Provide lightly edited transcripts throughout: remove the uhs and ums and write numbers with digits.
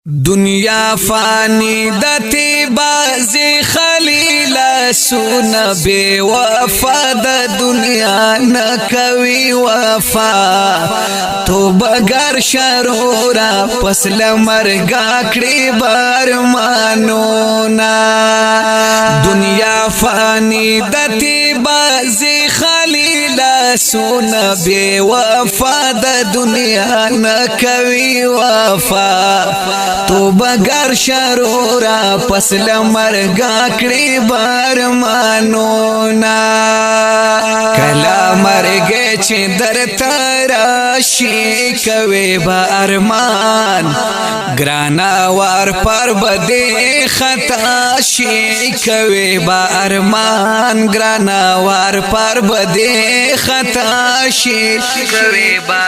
دنیا فانی دتی بازی خلیل سون بے وفا د دنیا نکوی وفا تو بگر شرورا پس لمرگا کڑی برمانونا دنیا فانی دتی بازی خلیل سون بے وفا د دنیا نکوی وفا تو بگر شرورا پس لمرگا کڑی برمانونا کلا مرگے چی در تراشی کوئی با ارمان گرانا وار پر بدی خطا شی کوئی با ارمان گرانا وار پر بدی خطا شی کوئی با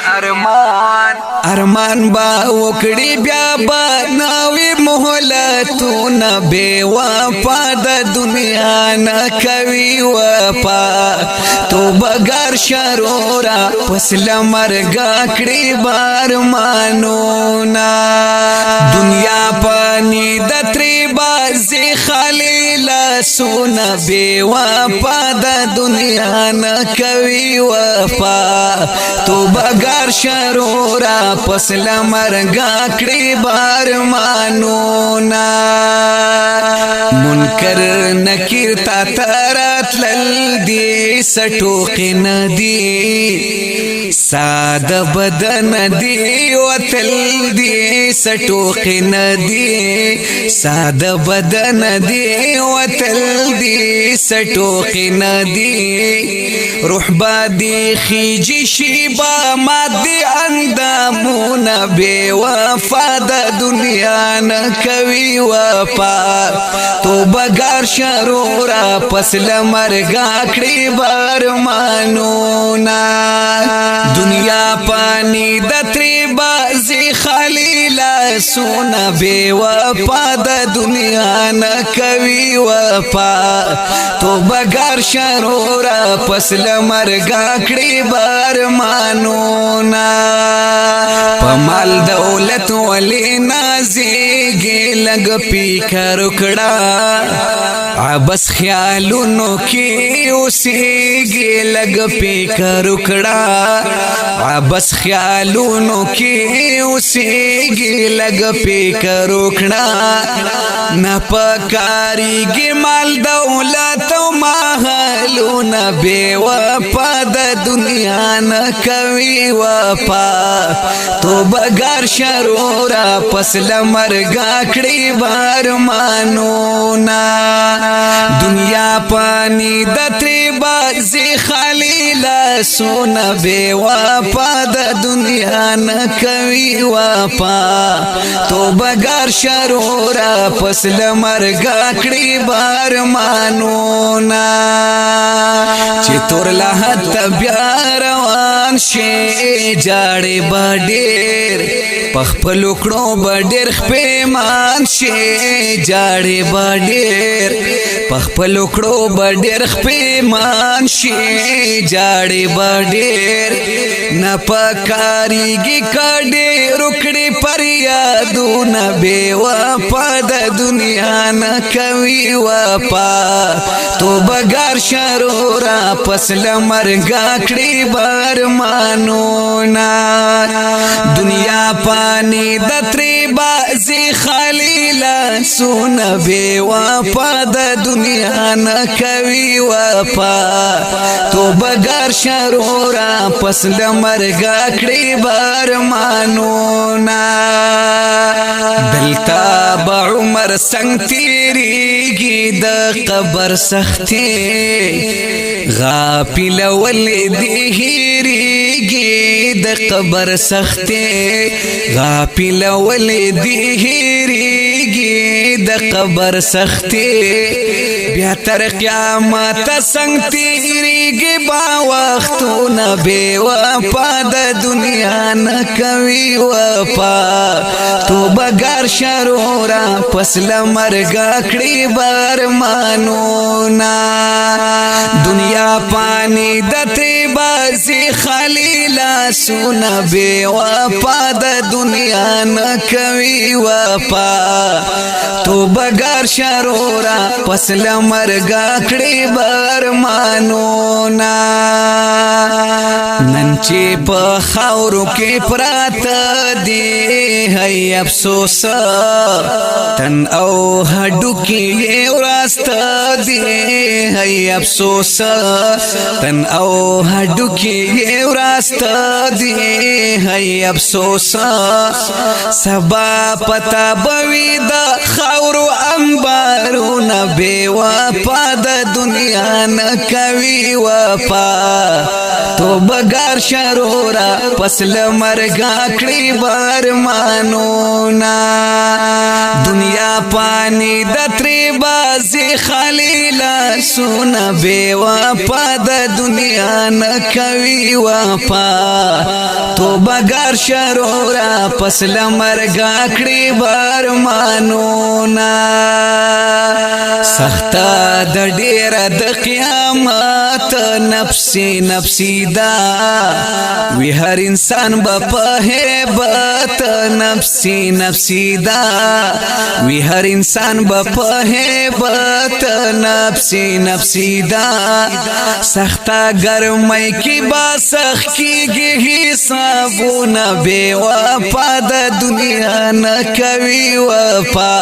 ارمان با وکڑی بیا با ناوی محلتونا بے وفا دا دنیا نکوی وفا تو بگر شرورا پس لمرگا کڑی برمانونا دنیا پانی دتری بازی خلیل سونا بے وفا دا دنیا نکوی وفا تو بگر شرورا پس لمرگا کڑی برمانونا منکر نکیر تا ترات للدی سٹوقی ندی ساد بدن دی وتل دی سٹوقی ندی ساد بدن دی وتل دی سٹوقی ندی روح بادی خیجی شیبا مادی اندامونا بے وفا دا دنیا نکوی وفا تو بگر شرورا پس لمرگا کڑی برمانونا دنیا پانی دتری بازی خلیل سونا بے وفا دا دنیا نکوی وفا تو بگر شرورا پس لمرگا کڑی برمانونا پمال دولت ولی نازیگی لگ پی کرکڑا عبس خیالونو کی اسیگی لگ پی کرکڑا عبس خیالونو کی اسیگی لگ پی کرکڑا نپکاری گی مال دولت محلونا بے وفا دا دنیا نکوی وفا تو بگر شرورا پس لمرگا کڑی برمانونا دنیا پانی دتری بازی خلیل سونا بے وفا دا دنیا نکوی وفا تو بگر شرورا پس لمرگا کڑی برمانونا چی تور لحد بیا روان شی جاڑی بڑیر پخ پلوکڑو بڑیر خپیمان شی جاڑی بڑیر پخ پلوکڑو بڑیر خپیمان شی جاڑی بڑیر نپکاری گی کڑی رکڑی پر یادونا بے وفا دا دنیا نکوی وفا تو بگر شرورا پس لمرگا کڑی برمانونا دنیا پانی دتری بازی خلیل سونا بے وفا دا دنیا نکوی وفا تو بگر شرورا پس لمرگا کڑی برمانونا دلتا با عمر سنگ تیری گی دا قبر سختی غافل ولی هیری گی دا قبر سختی غافل ولی هیری گی دا قبر سختی بیا تر قیامت څنګه تیریږي با وختونه بے وفا د دنیا نه کوي وفا توبه ګار شرورا پس لمرګ کړي برمانونا دنیا پانی د تری بازي خلیلا سونه بے وفا د دنیا نه کوي وفا توبه ګار شرورا پس لمرګ کړي برمانونا نن چې په خاورو کې پراته دی هي افسوس تن او هډو کې وراسته دی هي افسوس تن او هډو کې وراسته دی هي افسوس سبا پتا بوي د خاورو انبارونه بے وفا د دنیا نه کوي وفا توبه ګار شرورا پس لمرګ کړي برمانونا دنیا پانی د تری بازي خلیلا سونه بے وفا د دنیا نه کوي وفا توبه ګار شرورا پس لمرګ کړي برمانونا سخته د ډیر د قیامت نفسي نفسي دا وی هر انسان با په هیبت نفسي نفسي دا وی هر انسان با په هیبت نفسي نفسي دا سخته ګرمۍ کې با سخت کېږي حسابونه بے وفا د دنیا نه کوي وفا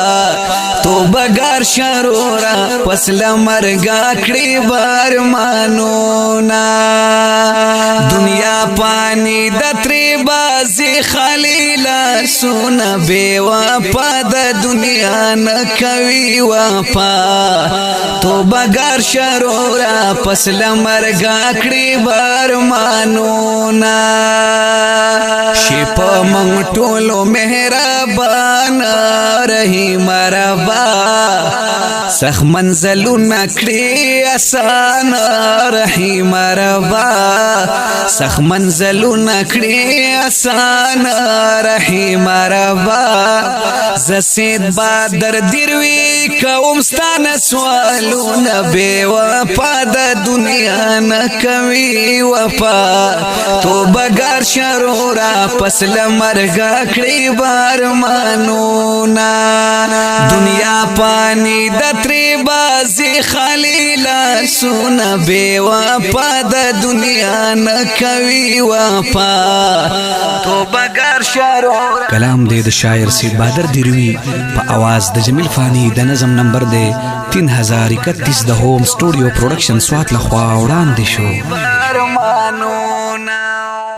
توبه ګار شرورا پس لمرګ کړي برمانونا دنیا پانی د تری بازي خلیلا سونه بے وفا د دنیا نه کوي وفا توبه ګار شرورا پس لمرګ کړي برمانونا شپ مونږ ټولو مهربان رحیم ربا سخ منزلونه کړي آسان رحیم ربا سخ منزلونه کړي آسان رحیم ربا زسید بادر دیروي کوم ستانه سوالونه بے وفا د دنیا نه کوي وفا توبه ګار شرورا پس لمرګ کړي برمانونا دنیا پانی د تری بازي خلیلا سونه بے وفا د دنیا نه کوي وفا توبه ګار شرورا کلام دې د شاعر سید بادر دیروي په आवाज د جمیل فانی د نظم نمبر دے 3031 د هوم سټوډیو پروډکشن سوات لخوا وړاندې شو.